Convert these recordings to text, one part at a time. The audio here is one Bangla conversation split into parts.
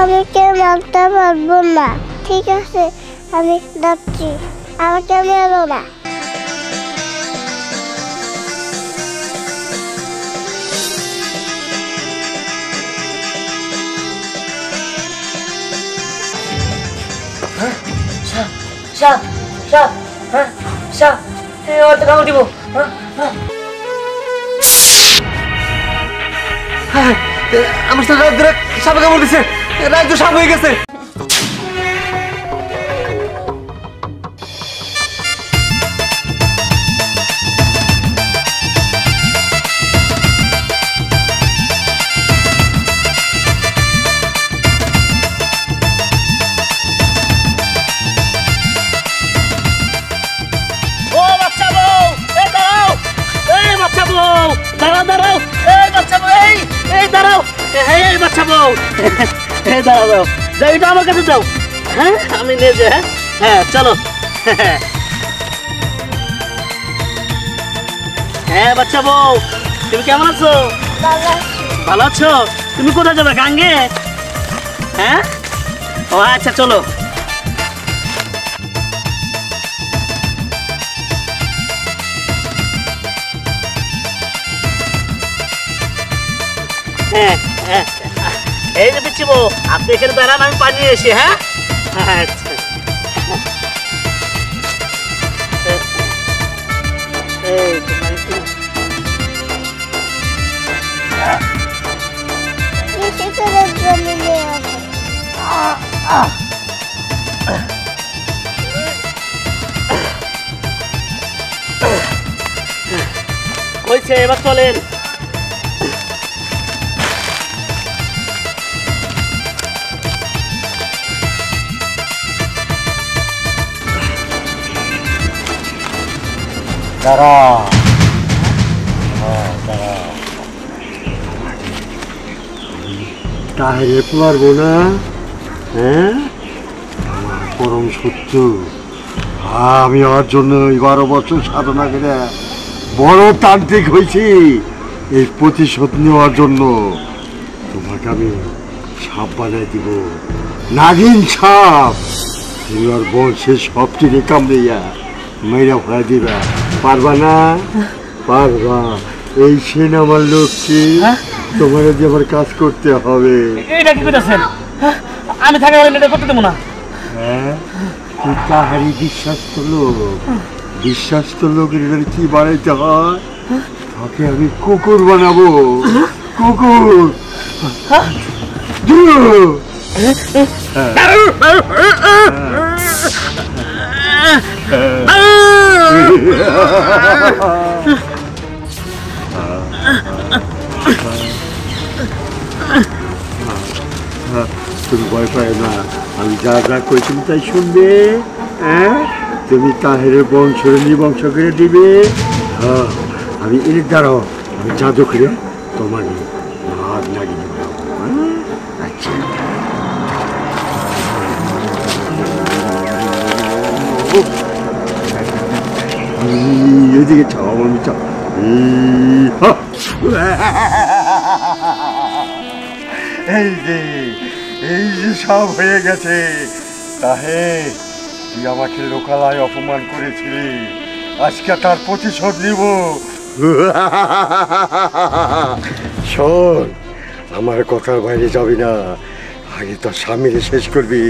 আমি কেউ মারতে পারবো না। ঠিক আছে, আমি যাচ্ছি, আমাকে মেরো না। আমার সাথে রাত ধরে সাপে কামড় দিছে, রাত তো সাপ হয়ে গেছে। আমার কাছে যাও। হ্যাঁ, আমি নিয়ে যাই। হ্যাঁ, চলো। হ্যাঁ বাচ্চা বউ, তুমি কেমন আছো? ভালো আছো? তুমি কোথায় যাবে? গাঙ্গে? হ্যাঁ, ও আচ্ছা, চলো। হ্যাঁ হ্যাঁ, এই যে পিচ্ছি বউ, আপনি এখানে দাঁড়ান, আমি পানি এসে। হ্যাঁ, আচ্ছা। হয়েছে, এবার চলেন। তাহলে পারবো না? হ্যাঁ, পরম সত্য। আমি ওর জন্য 12 বছর সাধনা করে বড় তান্ত্রিক হয়েছি এই প্রতিশোধ নেওয়ার জন্য। তোমাকে আমি সাপ বানাই দিব, নাগিন সাপ। তুমি ওর বংশের সবটিকে কামড়িয়া মেয়েরা ভয় দিবা। পারবা না? পারবা। এই সেন আমার লক্ষ্মী, তোমার যে আমার কাজ করতে হবে। এটা কি করতেছেন? আমি থাকা এটা করতে দেবো না। হ্যাঁ, তুই তাহারই বিশ্বাস্ত লোক। বিশ্বাস্ত লোকের কি বানাইতে হয়? তোকে আমি কুকুর বানাবো, কুকুর। তুমি ভয় পাই না, আমি যা যা কইছি তাই শুনবে। হ্যাঁ, তুমি তাহেরের বংশ নিবংশ করে দিবে। হ্যাঁ, আমি এর দ্বারাও আমি জাদু করে তোমার হাত লাগিয়ে দেবো। আচ্ছা, এদিকে চাও, আমি চাও। এই যে সব হয়ে গেছে। তাহে, তুই আমাকে লোকালয় অপমান করেছিলি, আজকে তার প্রতিশোধ নিব। শোন, আমার কথার বাইরে যাবি না। আগে তোর স্বামীরে শেষ করবি,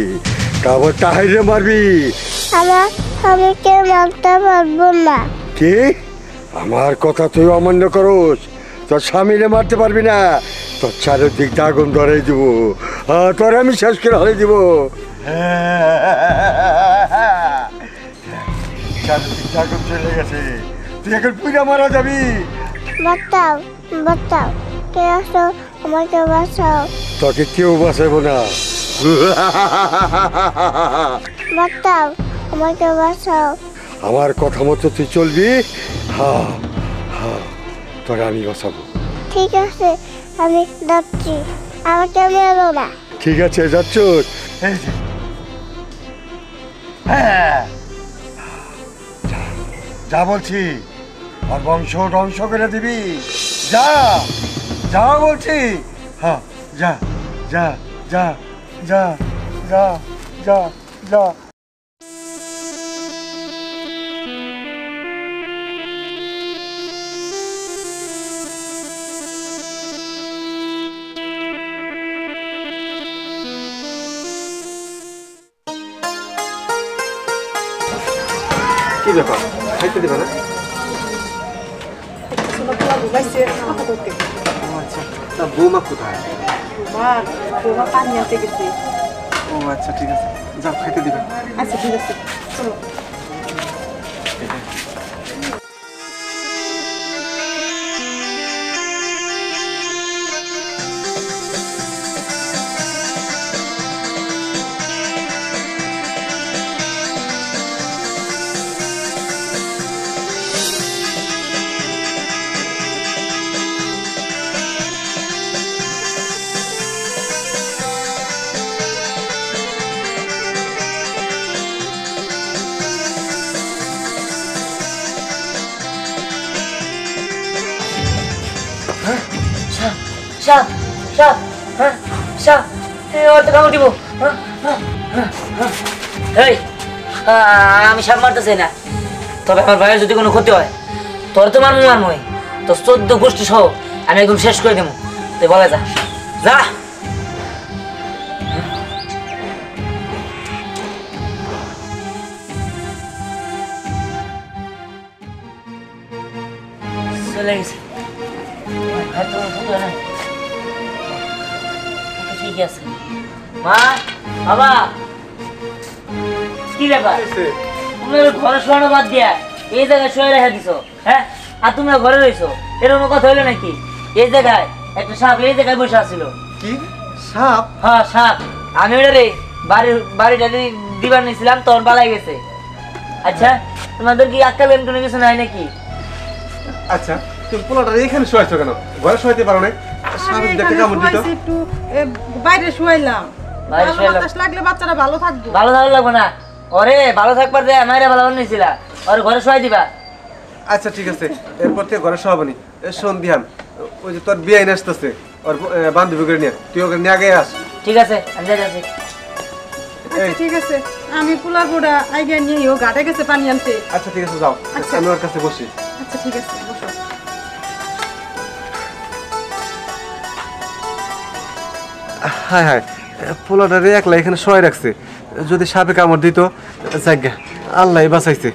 তারপর তাহেরে মারবি। আমি কেউ মারতে পারবো না। কি? আমার কথা তুই অমান্য করস? তোর স্বামীরে মারতে পারবি না? তোর চারিদিক আগুন ধরাই দিব, তোর আমি শেষ করে হলে দিব। চারিদিক আগুন চলে গেছে, তুই এখন পুরা মারা যাবি। বাঁচাও, বাঁচাও, কে আসো, আমাকে বাঁচাও। তোকে কেউ বাঁচাবো না। বাঁচাও, আমাকে বাঁচাও। আমার কথা মতো তুই চলবি। হ্যাঁ হ্যাঁ, তোরা আমি বাঁচাবো। ঠিক আছে, আমি যাচ্ছি, আমাকে মেরো না। ঠিক আছে, যাচ্ছ? এই যে, হ্যাঁ, যা বলছি আর বংশ ধ্বংস করে দিবি। যা যা বলছি, হ্যাঁ যা যা যা যা যা যা যা। কি ব্যাপার, খাইতে দেবে না? আচ্ছা, তা বৌমা কোথায়? ও আচ্ছা, ঠিক আছে, যাও খাইতে দিবে। আচ্ছা ঠিক আছে, চলো। সাপ সাপ হ্যাঁ সাপ ওর তো কামড় দিব। এই আমি সাপ মারতেছি না, তবে আমার ভাইয়ের যদি কোনো ক্ষতি হয় তোর তো মারমই, তোর 14 গোষ্ঠী সহ আমি একদম শেষ করে দেবো। তুই বলে যা যা। চলে গেছে ঠিক আছে। মা বাবা কি ব্যাপার, তুমি ঘরে শোয়ানো বাদ দিয়া এই জায়গায় শুয়ে রেখে দিছো? হ্যাঁ, আর তুমি ঘরে রয়েছো, এরকম কথা হইলো নাকি? এই জায়গায় একটা সাপ এই জায়গায় বসে আছিল। কি সাপ? হ্যাঁ সাপ। আমি ওটা রে বাড়িটা দিবার নিয়েছিলাম, তখন পালাই গেছে। আচ্ছা তোমাদের কি আক্কাল কোনো কিছু নাই নাকি? আচ্ছা, তুমি পোলাটা এখানে শোয়াইছো কেন? ঘরে শোয়াইতে পারো না? সাপে দেখতে কামড় দিত। একটু বাইরে শুয়াইলাম, বাইরে শুয়াইলাম বাতাস লাগলে বাচ্চারা ভালো থাকবে। ভালো থাকলে লাগবে না, ওরে ভালো থাকবার দে, আমারে ভালো বানিয়েছিলা, ওর ঘরে শোয়াই দিবা। আচ্ছা ঠিক আছে, এরপর থেকে ঘরে শোয়াবনি। শোন দিহান, ওই যে তোর বিয়ে আসতেছে, ওর বান্ধবী করে নিয়ে, তুই ওকে নিয়ে আগে আস। ঠিক আছে, আমি যাচ্ছি। আচ্ছা ঠিক আছে, আমি পোলার বোড়া আইগা নিয়ে ও ঘাটে গেছে পানি আনতে। আচ্ছা ঠিক আছে, যাও, আচ্ছা। আমি ওর কাছে বসি। আচ্ছা ঠিক আছে, বসো। হায় হায়, পোলাটারে একলা এখানে শোয়াই রাখছে, যদি সাপে কামড় দিত, জায়গা আল্লাহ বাঁচাইছে।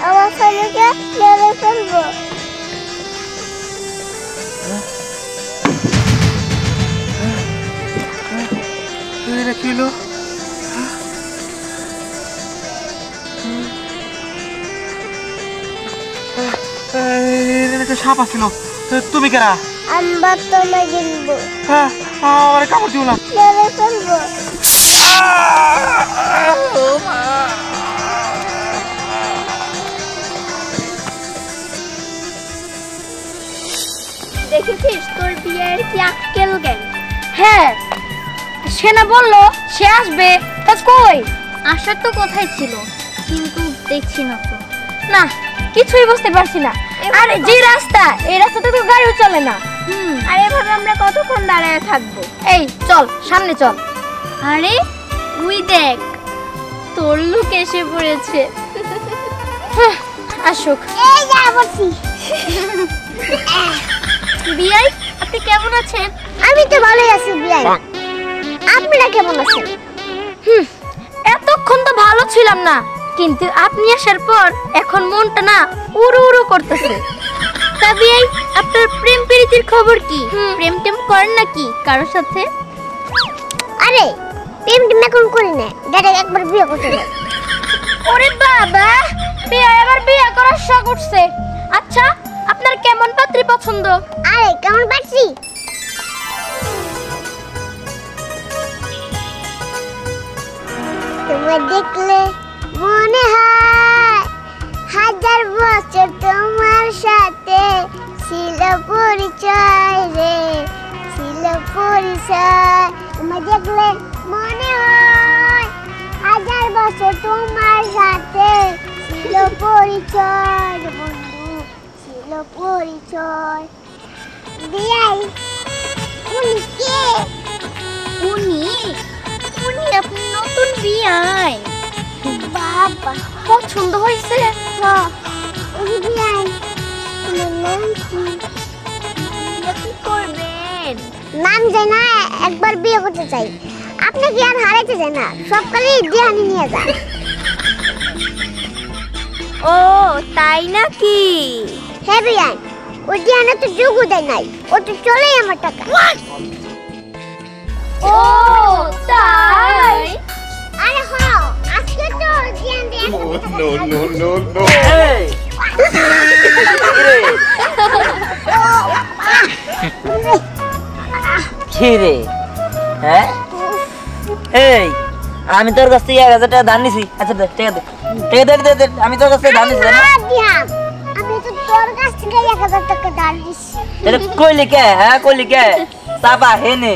আমার স্বামীকে মেরে ফেলবো। কিলো সাপ আসছিল, তুমি কেরা? আমরা তোমায় গিলবো, হ্যাঁ, কামড় দিও না। মেরে ফেলবো। দেখেছিস তোর বিয়ের কি আক্কেল জ্ঞান? হ্যাঁ, সে না বললো সে আসবে, তা কই? আসার তো কোথায় ছিল, কিন্তু দেখছি না তো। না, কিছুই বুঝতে পারছি না। আর যে রাস্তা, এই রাস্তাতে তো গাড়িও চলে না। আর এভাবে আমরা কতক্ষণ দাঁড়ায় থাকবো? এই চল, সামনে চল। আরে ওই দেখ, তোর লোক এসে পড়েছে। আসুক। এই যা বলছি। বিয়াই, আপনি কেমন আছেন? আমি তো ভালোই আছি বিয়াই, আপনারা কেমন আছেন? এতক্ষণ তো ভালো ছিলাম না, কিন্তু আপনি আসার পর এখন মনটা না উড়ু উড়ু করতেছে। তা বিয়াই, আপনার প্রেম প্রীতির খবর কি? প্রেম টেম করেন নাকি কারোর সাথে? আরে প্রেম টেম এখন করি না, ডাইরেক্ট একবার বিয়ে করতে যাই। ওরে বাবা, বিয়ে এবার বিয়ে করার শখ উঠছে। আচ্ছা, আপনার কেমন পাত্রী পছন্দ? আরে কেমন পাচ্ছি? তোমায় দেখলে মনে হয় 1000 বছর তোমার সাথে রে ছিল পরিচয় রে ছিল পরিচয় তোমায় দেখলে মনে হয় 1000 বছর তোমার সাথে ছিল পরিচয় বন্ধু ছিল পরিচয় বিয়াই উনি কে উনি উনি আপনি নতুন বিয়াই বাবা পছন্দ হয়েছে উনি বিয়াই তোমার নাম কি কি করবেন নাম জানি না একবার বিয়ে করতে চাই আপনি কি আর হারাইতে চান না সবকালে দিহানি নিয়ে যান ও তাই নাকি হ্যাঁ বিয়াই ওই দিহানা তো যোগ্য দেয় নাই ও তো চলেই আমার টাকা ও তাই আরে হ্যাঁ আজকে তো দিহান দিয়ে এই কি রে হ্যাঁ এই আমি তোর কাছ থেকে 1000 টাকা ধার নিছি আচ্ছা দে ঠিক আছে আমি তোর কাছ থেকে ধার নিছি না দিহান আমি তো তোর কাছ থেকে 1000 টাকা ধার দিছি এটা কইলি কে হ্যাঁ কইলি কে চাপা হেনে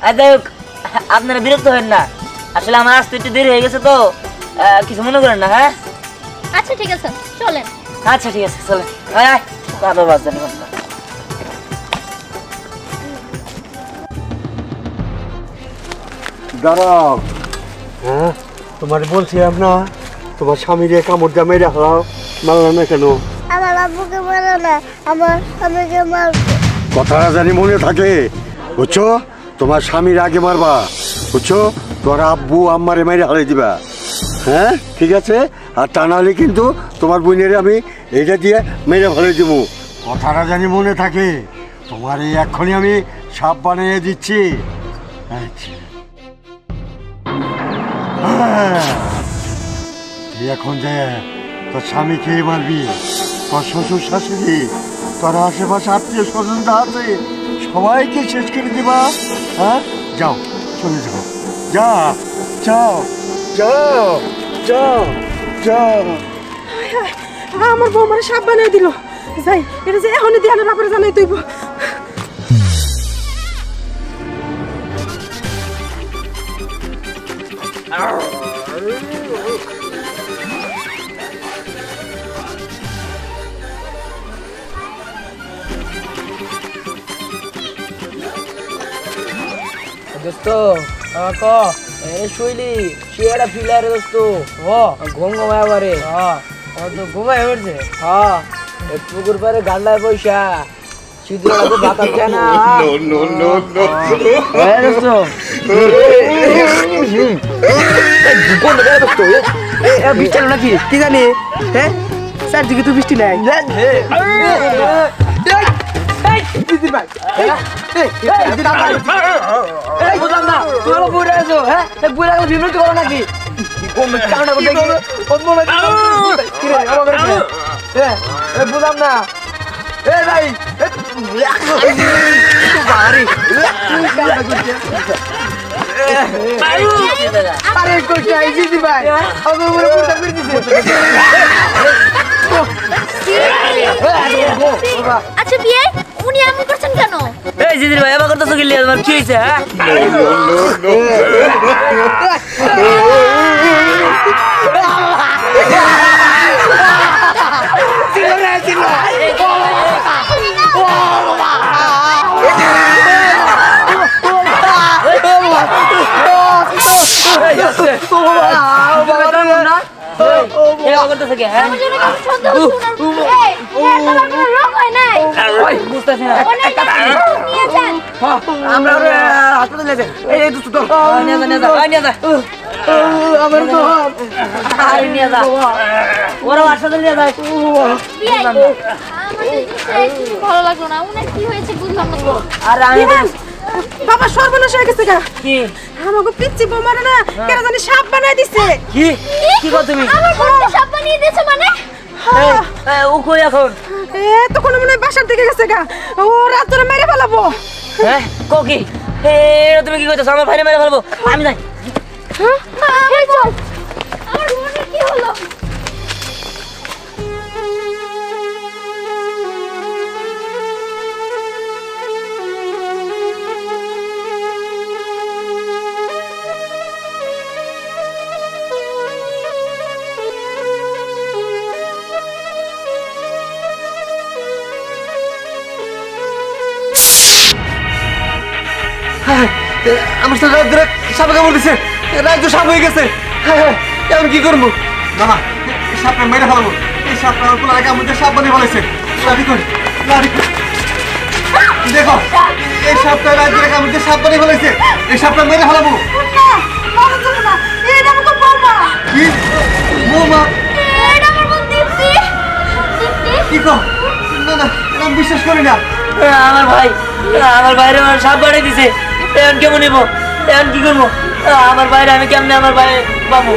আচ্ছা আপনারা বিরক্ত হন না আসলে আমার আসতে একটু দেরি হয়ে গেছে তো কিছু মনে করেন না হ্যাঁ আচ্ছা ঠিক আছে চলেন আচ্ছা ঠিক আছে চলে বাবা বাজান দাঁড়াও হ্যাঁ তোমার বলছিলাম না তোমার স্বামীরে কামড় দিয়ে মেরে হারাও মারলাম না কেন আমার আব্বুকে মারো না আমার স্বামীকে মারো কথাটা জানি মনে থাকে বুঝছো তোমার স্বামীর আগে মারবা বুঝছো তোর আব্বু আম্মারে মেরে হারিয়ে দিবা হ্যাঁ ঠিক আছে আর তা নাহলে কিন্তু তোমার বোনের আমি এইটা দিয়ে মেরে ফেলে দিব কথাটা জানি মনে থাকে তোমার এই এক্ষুনি আমি সাপ বানিয়ে দিচ্ছি আচ্ছা তুই এখন যে তোর স্বামী খেয়ে মারবি তোর শ্বশুর শাশুড়ি তোর আশেপাশে আত্মীয় স্বজনরা আছে সবাইকে শেষ করে দিবা হ্যাঁ যাও চলে যাও যা যাও যাও যাও যাও আমার বউ আমার সাপ বানিয়ে দিল যাই এটা যে এখনই দিহানের ব্যাপারে জানাই তুই দোস্ত ক এ শুইলি চেয়ারা ফিলারে দোস্ত ও ঘুম ঘুমায় বারে হ্যাঁ ও তো ঘুমায় উঠছে হ্যাঁ এ পুকুর পারে গান্ডায় পয়সা সিদ্ধ লাগো বাতাস যায় না নো নো নো এ দোস্ত কোন জায়গায় দোস্ত এ বৃষ্টি হলো নাকি কি জানি হ্যাঁ চারদিকে তো বৃষ্টি নাই বুঝলাম না তুমি বলে আছো হ্যাঁ বলে গেলে বিমৃত করো নাকি বুঝলাম না এ ভাই আরে কোথায় আইছি ভাই আমার উপরে পুরো করে দিছে আচ্ছা বিয়ে উনি আপনি করছেন কেন এই জিদির ভাই আবার করতেছো কি তোমার কি হইছে হ্যাঁ ভালো লাগলো না উনার কি হয়েছে বুঝলাম না আর আমি বাবা সর্বনাশ হয়ে গেছে গা কি আমাকে পিচ্ছি বোমারে না কেন জানি সাপ বানাই দিছে কি কি কর তুমি আমার ঘরটা সাপ বানিয়ে দিয়েছে মানে ও কই এখন তখন মনে হয় বাসার দিকে গেছে গা ও রাত ধরে মেরে ফেলাবো হ্যাঁ কোকি তুমি কি কইতেছ আমার ভাইরে মেরে ফেলবো আমি যাই আমার বোনের কি হলো হ্যাঁ আমার সাথে রাত ধরে সাপে কামড় দিছে, রাত তো সাপ হয়ে গেছে। হ্যাঁ এখন কি করবো? মামা এই সাপটা মেরে ফেলাবো, এই সাপটা আমার পোলার কামড় দিয়ে সাপ বানিয়ে ফেলাইছে। লাঠি কই, লাঠি কই। দেখো এই সাপটা রাত ধরে কামড় দিয়ে সাপ বানিয়ে ফেলাইছে, এই সাপটা মেরে ফেলাবো। কি বৌমা? কি কো? না না আমি বিশ্বাস করি না। আমার ভাই, আমার বাইরে আমার সাপ বাড়িয়ে দিছে, এখন কেমন নেবো, এখন কি করবো? আমার বাইরে আমি কেমনে আমার বাইরে পাবো?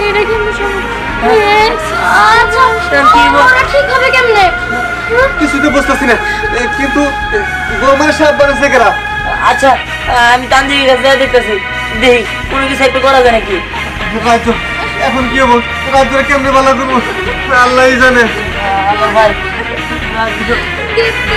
এটা কেমন সম্ভব? আচ্ছা ঠিক হবে কেমনে? কিছুতে বুঝতেছি না, কিন্তু বৌমার সাপ বানিয়েছে কেরা? আচ্ছা আমি তান্ত্রিকের কাছে যাই দেখতেছি, দেখি কোনো কিছু একটু করা যায় নাকি। রাজ্য এখন কি হবো? রাজ্যটা কেমনে ভালো করবো আল্লাহই জানে। আমার ভাই দীপ্তি